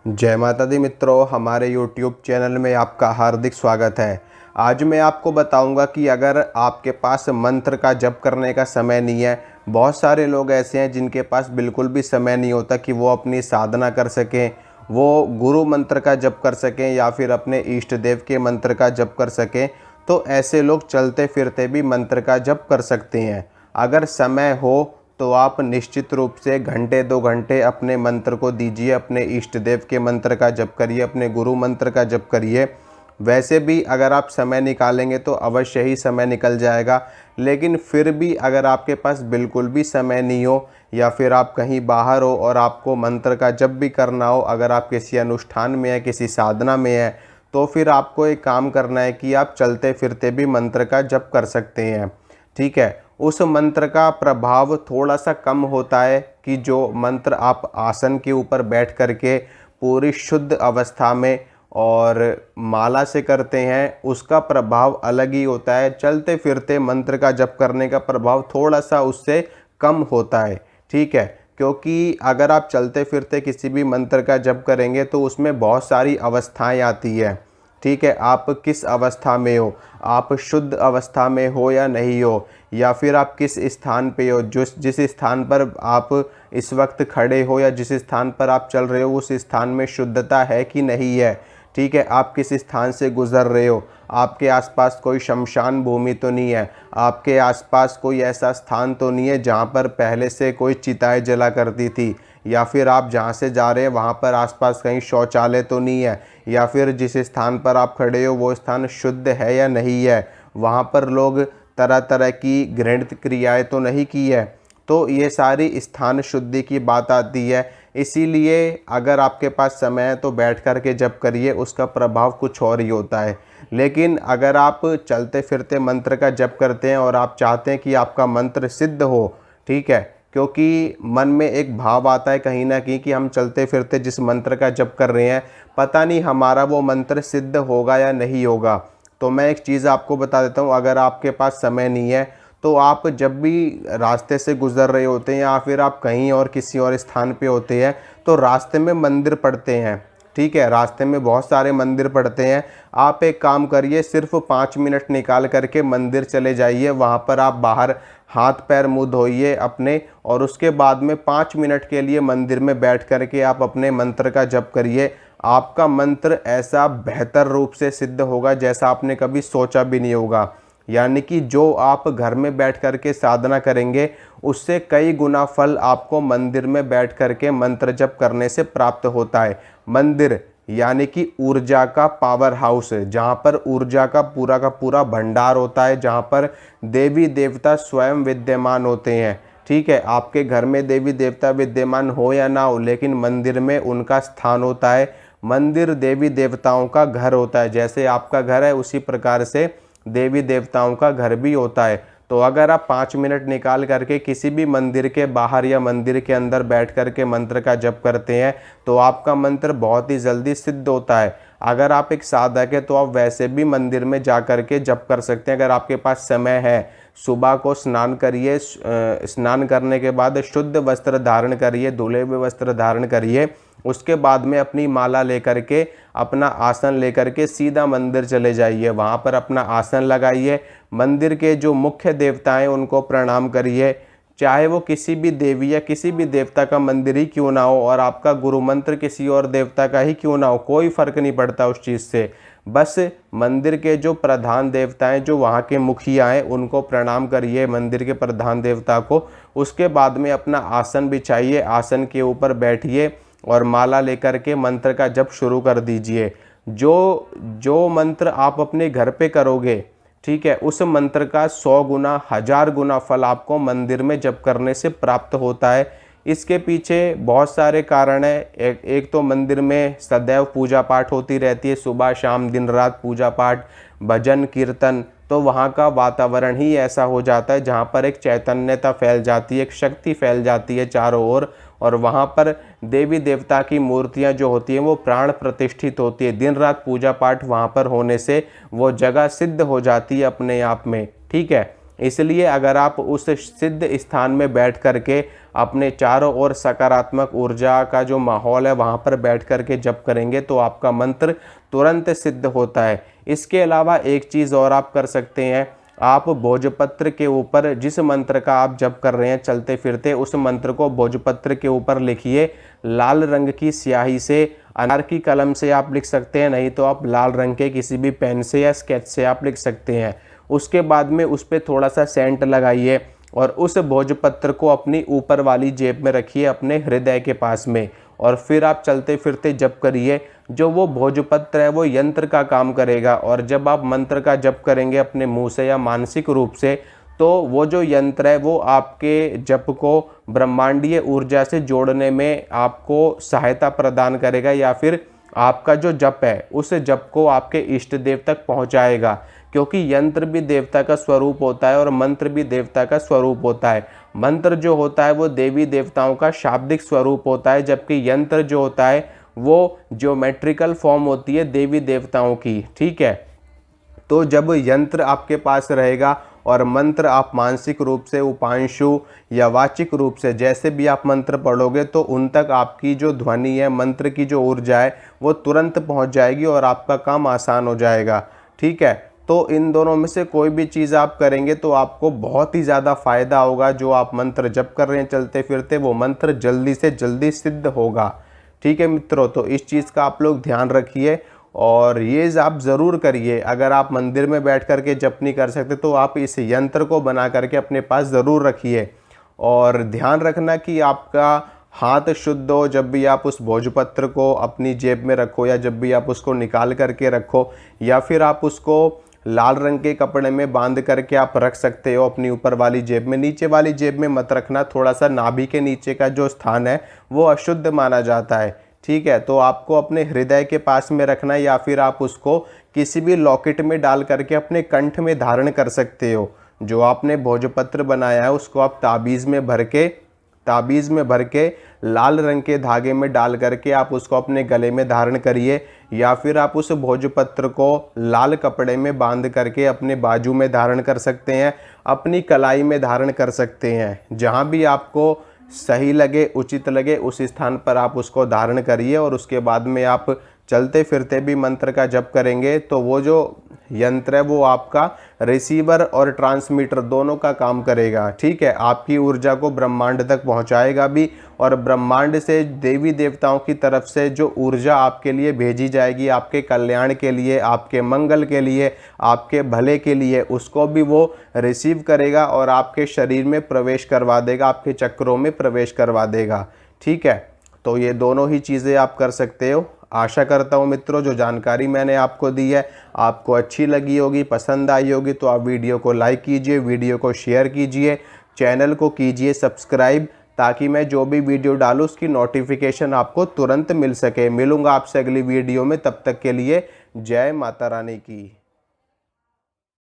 जय माता दी मित्रों, हमारे YouTube चैनल में आपका हार्दिक स्वागत है। आज मैं आपको बताऊंगा कि अगर आपके पास मंत्र का जप करने का समय नहीं है, बहुत सारे लोग ऐसे हैं जिनके पास बिल्कुल भी समय नहीं होता कि वो अपनी साधना कर सकें, वो गुरु मंत्र का जप कर सकें या फिर अपने इष्ट देव के मंत्र का जप कर सकें। तो ऐसे लोग चलते फिरते भी मंत्र का जप कर सकते हैं। अगर समय हो तो आप निश्चित रूप से घंटे 2 घंटे अपने मंत्र को दीजिए, अपने इष्ट देव के मंत्र का जप करिए, अपने गुरु मंत्र का जप करिए। वैसे भी अगर आप समय निकालेंगे तो अवश्य ही समय निकल जाएगा, लेकिन फिर भी अगर आपके पास बिल्कुल भी समय नहीं हो या फिर आप कहीं बाहर हो और आपको मंत्र का जप भी करना हो, अगर आप किसी अनुष्ठान में है, किसी साधना में है, तो फिर आपको एक काम करना है कि आप चलते फिरते भी मंत्र का जप कर सकते हैं। ठीक है, उस मंत्र का प्रभाव थोड़ा सा कम होता है कि जो मंत्र आप आसन के ऊपर बैठ करके पूरी शुद्ध अवस्था में और माला से करते हैं, उसका प्रभाव अलग ही होता है। चलते फिरते मंत्र का जप करने का प्रभाव थोड़ा सा उससे कम होता है। ठीक है, क्योंकि अगर आप चलते फिरते किसी भी मंत्र का जप करेंगे तो उसमें बहुत सारी अवस्थाएं आती है। ठीक है, आप किस अवस्था में हो, आप शुद्ध अवस्था में हो या नहीं हो, या फिर आप किस स्थान पे हो, जिस स्थान पर आप इस वक्त खड़े हो या जिस स्थान पर आप चल रहे हो उस स्थान में शुद्धता है कि नहीं है। ठीक है, आप किस स्थान से गुजर रहे हो, आपके आसपास कोई शमशान भूमि तो नहीं है, आपके आसपास कोई ऐसा स्थान तो नहीं है जहाँ पर पहले से कोई चिताएं जला करती थी, या फिर आप जहाँ से जा रहे हैं वहाँ पर आसपास कहीं शौचालय तो नहीं है, या फिर जिस स्थान पर आप खड़े हो वो स्थान शुद्ध है या नहीं है, वहाँ पर लोग तरह तरह की घृणित क्रियाएं तो नहीं की है। तो ये सारी स्थान शुद्धि की बात आती है। इसीलिए अगर आपके पास समय है तो बैठ कर के जप करिए, उसका प्रभाव कुछ और ही होता है। लेकिन अगर आप चलते फिरते मंत्र का जप करते हैं और आप चाहते हैं कि आपका मंत्र सिद्ध हो, ठीक है, क्योंकि मन में एक भाव आता है कहीं ना कहीं कि हम चलते फिरते जिस मंत्र का जप कर रहे हैं, पता नहीं हमारा वो मंत्र सिद्ध होगा या नहीं होगा। तो मैं एक चीज़ आपको बता देता हूँ, अगर आपके पास समय नहीं है तो आप जब भी रास्ते से गुज़र रहे होते हैं या फिर आप कहीं और किसी और स्थान पे होते हैं तो रास्ते में मंदिर पड़ते हैं। ठीक है, रास्ते में बहुत सारे मंदिर पड़ते हैं। आप एक काम करिए, सिर्फ 5 मिनट निकाल करके मंदिर चले जाइए, वहाँ पर आप बाहर हाथ पैर मुँह धोइए अपने, और उसके बाद में 5 मिनट के लिए मंदिर में बैठ करके आप अपने मंत्र का जप करिए। आपका मंत्र ऐसा बेहतर रूप से सिद्ध होगा जैसा आपने कभी सोचा भी नहीं होगा। यानी कि जो आप घर में बैठ करके साधना करेंगे उससे कई गुना फल आपको मंदिर में बैठ करके मंत्र जप करने से प्राप्त होता है। मंदिर यानी कि ऊर्जा का पावर हाउस है, जहाँ पर ऊर्जा का पूरा भंडार होता है, जहाँ पर देवी देवता स्वयं विद्यमान होते हैं। ठीक है, आपके घर में देवी देवता विद्यमान हो या ना हो, लेकिन मंदिर में उनका स्थान होता है। मंदिर देवी देवताओं का घर होता है। जैसे आपका घर है उसी प्रकार से देवी देवताओं का घर भी होता है। तो अगर आप 5 मिनट निकाल करके किसी भी मंदिर के बाहर या मंदिर के अंदर बैठ करके मंत्र का जप करते हैं तो आपका मंत्र बहुत ही जल्दी सिद्ध होता है। अगर आप एक साधक है तो आप वैसे भी मंदिर में जा करके जप कर सकते हैं, अगर आपके पास समय है। सुबह को स्नान करिए, स्नान करने के बाद शुद्ध वस्त्र धारण करिए, धुले हुए वस्त्र धारण करिए, उसके बाद में अपनी माला लेकर के अपना आसन लेकर के सीधा मंदिर चले जाइए, वहाँ पर अपना आसन लगाइए, मंदिर के जो मुख्य देवता हैं उनको प्रणाम करिए, चाहे वो किसी भी देवी या किसी भी देवता का मंदिर ही क्यों ना हो और आपका गुरु मंत्र किसी और देवता का ही क्यों ना हो, कोई फर्क नहीं पड़ता उस चीज़ से। बस मंदिर के जो प्रधान देवता हैं, जो वहाँ के मुखिया हैं, उनको प्रणाम करिए, मंदिर के प्रधान देवता को। उसके बाद में अपना आसन बिछाइए, आसन के ऊपर बैठिए और माला लेकर के मंत्र का जप शुरू कर दीजिए। जो जो मंत्र आप अपने घर पे करोगे, ठीक है, उस मंत्र का 100 गुना 1000 गुना फल आपको मंदिर में जप करने से प्राप्त होता है। इसके पीछे बहुत सारे कारण हैं। एक तो मंदिर में सदैव पूजा पाठ होती रहती है, सुबह शाम दिन रात पूजा पाठ, भजन कीर्तन। तो वहाँ का वातावरण ही ऐसा हो जाता है जहाँ पर एक चैतन्यता फैल जाती है, एक शक्ति फैल जाती है चारों ओर, और वहाँ पर देवी देवता की मूर्तियाँ जो होती हैं वो प्राण प्रतिष्ठित होती है। दिन रात पूजा पाठ वहाँ पर होने से वो जगह सिद्ध हो जाती है अपने आप में। ठीक है, इसलिए अगर आप उस सिद्ध स्थान में बैठ कर के अपने चारों ओर सकारात्मक ऊर्जा का जो माहौल है वहाँ पर बैठ कर के जप करेंगे तो आपका मंत्र तुरंत सिद्ध होता है। इसके अलावा एक चीज़ और आप कर सकते हैं, आप भोजपत्र के ऊपर जिस मंत्र का आप जप कर रहे हैं चलते फिरते, उस मंत्र को भोजपत्र के ऊपर लिखिए। लाल रंग की स्याही से, अनार की कलम से आप लिख सकते हैं, नहीं तो आप लाल रंग के किसी भी पेन से या स्केच से आप लिख सकते हैं। उसके बाद में उस पर थोड़ा सा सेंट लगाइए और उस भोजपत्र को अपनी ऊपर वाली जेब में रखिए, अपने हृदय के पास में, और फिर आप चलते फिरते जप करिए। जो वो भोजपत्र है वो यंत्र का काम करेगा, और जब आप मंत्र का जप करेंगे अपने मुंह से या मानसिक रूप से, तो वो जो यंत्र है वो आपके जप को ब्रह्मांडीय ऊर्जा से जोड़ने में आपको सहायता प्रदान करेगा, या फिर आपका जो जप है उस जप को आपके इष्ट देव तक पहुंचाएगा। क्योंकि यंत्र भी देवता का स्वरूप होता है और मंत्र भी देवता का स्वरूप होता है। मंत्र जो होता है वो देवी देवताओं का शाब्दिक स्वरूप होता है, जबकि यंत्र जो होता है वो ज्योमेट्रिकल फॉर्म होती है देवी देवताओं की। ठीक है, तो जब यंत्र आपके पास रहेगा और मंत्र आप मानसिक रूप से, उपांशु या वाचिक रूप से जैसे भी आप मंत्र पढ़ोगे, तो उन तक आपकी जो ध्वनि है, मंत्र की जो ऊर्जा है वो तुरंत पहुंच जाएगी और आपका काम आसान हो जाएगा। ठीक है, तो इन दोनों में से कोई भी चीज़ आप करेंगे तो आपको बहुत ही ज़्यादा फायदा होगा। जो आप मंत्र जप कर रहे हैं चलते फिरते, वो मंत्र जल्दी से जल्दी सिद्ध होगा। ठीक है मित्रों, तो इस चीज़ का आप लोग ध्यान रखिए और ये आप ज़रूर करिए। अगर आप मंदिर में बैठ कर के जप नहीं कर सकते तो आप इस यंत्र को बना करके अपने पास ज़रूर रखिए, और ध्यान रखना कि आपका हाथ शुद्ध हो जब भी आप उस भोजपत्र को अपनी जेब में रखो, या जब भी आप उसको निकाल करके रखो, या फिर आप उसको लाल रंग के कपड़े में बांध करके आप रख सकते हो अपनी ऊपर वाली जेब में। नीचे वाली जेब में मत रखना, थोड़ा सा नाभि के नीचे का जो स्थान है वो अशुद्ध माना जाता है। ठीक है, तो आपको अपने हृदय के पास में रखना, या फिर आप उसको किसी भी लॉकेट में डाल करके अपने कंठ में धारण कर सकते हो। जो आपने भोजपत्र बनाया है उसको आप ताबीज़ में भर के लाल रंग के धागे में डाल करके आप उसको अपने गले में धारण करिए, या फिर आप उस भोजपत्र को लाल कपड़े में बांध करके अपने बाजू में धारण कर सकते हैं, अपनी कलाई में धारण कर सकते हैं। जहाँ भी आपको सही लगे, उचित लगे, उस स्थान पर आप उसको धारण करिए, और उसके बाद में आप चलते फिरते भी मंत्र का जप करेंगे तो वो जो यंत्र है वो आपका रिसीवर और ट्रांसमीटर दोनों का काम करेगा। ठीक है, आपकी ऊर्जा को ब्रह्मांड तक पहुंचाएगा भी, और ब्रह्मांड से देवी देवताओं की तरफ से जो ऊर्जा आपके लिए भेजी जाएगी, आपके कल्याण के लिए, आपके मंगल के लिए, आपके भले के लिए, उसको भी वो रिसीव करेगा और आपके शरीर में प्रवेश करवा देगा, आपके चक्रों में प्रवेश करवा देगा। ठीक है, तो ये दोनों ही चीज़ें आप कर सकते हो। आशा करता हूँ मित्रों जो जानकारी मैंने आपको दी है आपको अच्छी लगी होगी, पसंद आई होगी। तो आप वीडियो को लाइक कीजिए, वीडियो को शेयर कीजिए, चैनल को कीजिए सब्सक्राइब, ताकि मैं जो भी वीडियो डालूँ उसकी नोटिफिकेशन आपको तुरंत मिल सके। मिलूँगा आपसे अगली वीडियो में, तब तक के लिए जय माता रानी की।